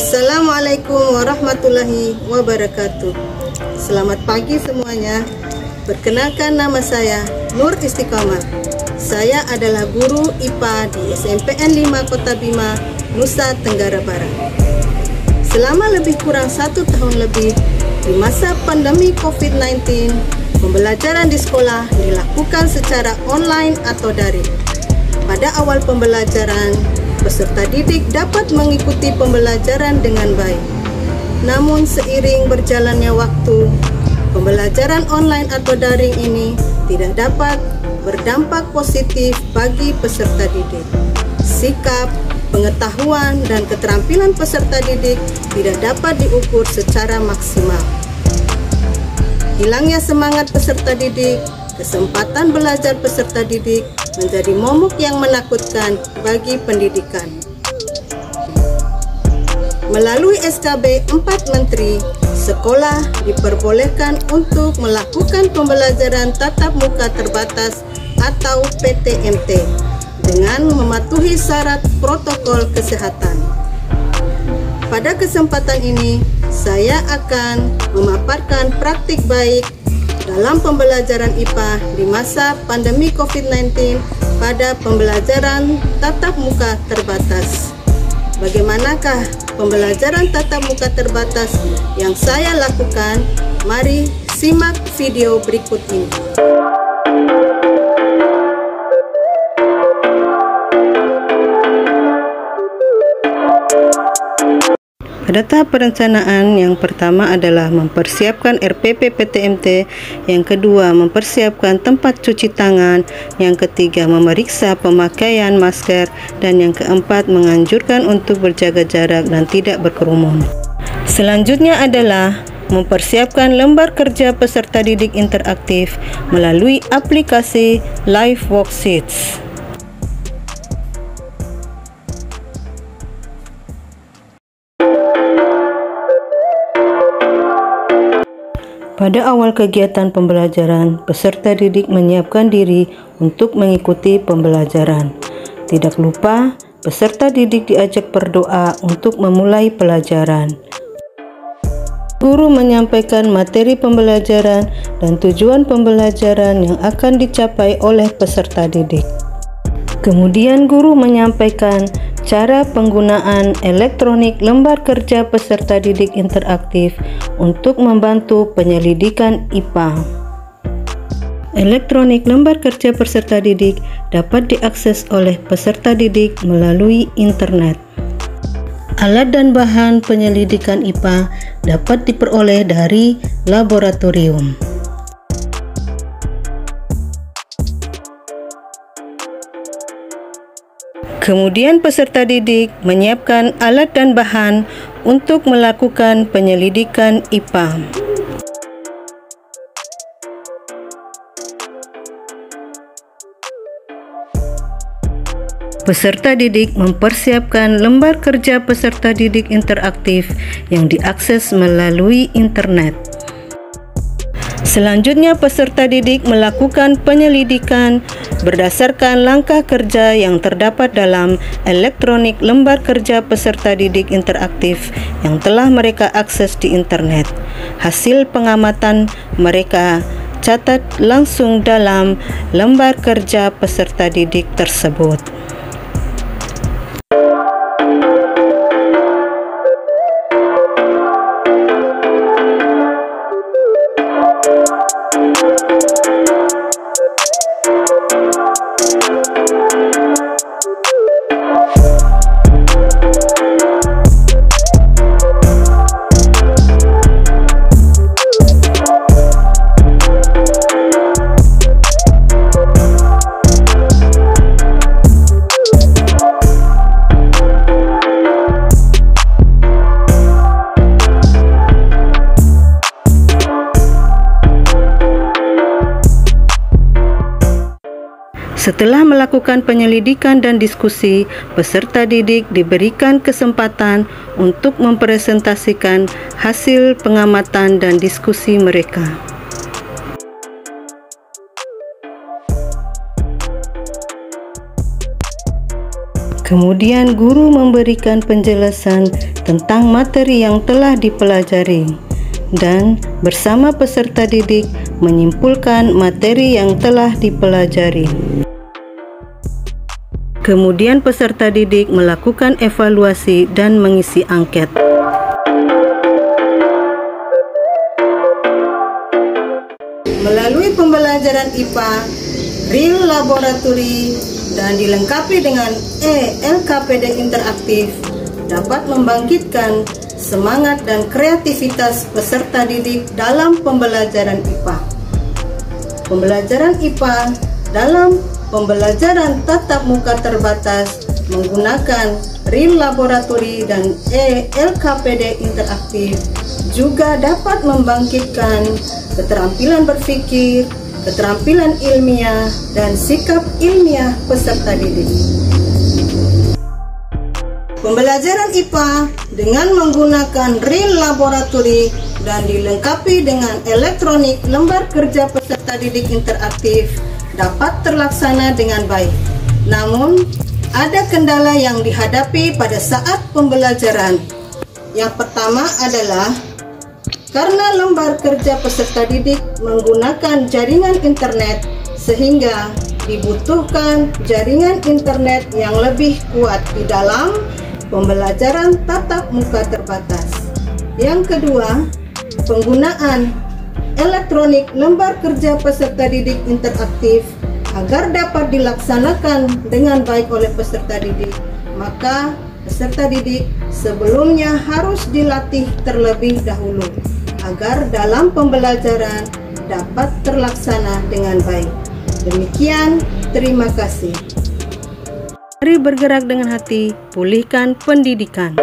Assalamualaikum warahmatullahi wabarakatuh. Selamat pagi semuanya. Perkenalkan, nama saya Nur Istiqomah. Saya adalah guru IPA di SMPN 5 Kota Bima, Nusa Tenggara Barat. Selama lebih kurang 1 tahun lebih di masa pandemi COVID-19, pembelajaran di sekolah dilakukan secara online atau daring. Pada awal pembelajaran, peserta didik dapat mengikuti pembelajaran dengan baik. Namun seiring berjalannya waktu, pembelajaran online atau daring ini tidak dapat berdampak positif bagi peserta didik. Sikap, pengetahuan, dan keterampilan peserta didik tidak dapat diukur secara maksimal. Hilangnya semangat peserta didik, kesempatan belajar peserta didik menjadi momok yang menakutkan bagi pendidikan. Melalui SKB 4 Menteri, sekolah diperbolehkan untuk melakukan pembelajaran tatap muka terbatas atau PTMT dengan mematuhi syarat protokol kesehatan. Pada kesempatan ini, saya akan memaparkan praktik baik dalam pembelajaran IPA di masa pandemi COVID-19 pada pembelajaran tatap muka terbatas. Bagaimanakah pembelajaran tatap muka terbatas yang saya lakukan? Mari simak video berikut ini. Pada tahap perencanaan, yang pertama adalah mempersiapkan RPP PTMT, yang kedua mempersiapkan tempat cuci tangan, yang ketiga memeriksa pemakaian masker, dan yang keempat menganjurkan untuk berjaga jarak dan tidak berkerumun. Selanjutnya adalah mempersiapkan lembar kerja peserta didik interaktif melalui aplikasi Live Worksheets. Pada awal kegiatan pembelajaran, peserta didik menyiapkan diri untuk mengikuti pembelajaran. Tidak lupa, peserta didik diajak berdoa untuk memulai pelajaran. Guru menyampaikan materi pembelajaran dan tujuan pembelajaran yang akan dicapai oleh peserta didik. Kemudian guru menyampaikan cara penggunaan elektronik lembar kerja peserta didik interaktif untuk membantu penyelidikan IPA. Elektronik lembar kerja peserta didik dapat diakses oleh peserta didik melalui internet. Alat dan bahan penyelidikan IPA dapat diperoleh dari laboratorium. Kemudian peserta didik menyiapkan alat dan bahan untuk melakukan penyelidikan IPA. Peserta didik mempersiapkan lembar kerja peserta didik interaktif yang diakses melalui internet. Selanjutnya peserta didik melakukan penyelidikan berdasarkan langkah kerja yang terdapat dalam elektronik lembar kerja peserta didik interaktif yang telah mereka akses di internet. Hasil pengamatan mereka catat langsung dalam lembar kerja peserta didik tersebut. Setelah melakukan penyelidikan dan diskusi, peserta didik diberikan kesempatan untuk mempresentasikan hasil pengamatan dan diskusi mereka. Kemudian guru memberikan penjelasan tentang materi yang telah dipelajari dan bersama peserta didik menyimpulkan materi yang telah dipelajari. Kemudian peserta didik melakukan evaluasi dan mengisi angket. Melalui pembelajaran IPA, real laboratory, dan dilengkapi dengan LKPD interaktif, dapat membangkitkan semangat dan kreativitas peserta didik dalam pembelajaran IPA. Pembelajaran IPA dalam pembelajaran tatap muka terbatas menggunakan real laboratory dan LKPD interaktif juga dapat membangkitkan keterampilan berpikir, keterampilan ilmiah, dan sikap ilmiah peserta didik. Pembelajaran IPA dengan menggunakan real laboratory dan dilengkapi dengan elektronik lembar kerja peserta didik interaktif dapat terlaksana dengan baik. Namun, ada kendala yang dihadapi pada saat pembelajaran. Yang pertama adalah karena lembar kerja peserta didik menggunakan jaringan internet, sehingga dibutuhkan jaringan internet yang lebih kuat di dalam pembelajaran tatap muka terbatas. Yang kedua, penggunaan elektronik lembar kerja peserta didik interaktif agar dapat dilaksanakan dengan baik oleh peserta didik, maka peserta didik sebelumnya harus dilatih terlebih dahulu agar dalam pembelajaran dapat terlaksana dengan baik. Demikian, terima kasih. Mari bergerak dengan hati, pulihkan pendidikan.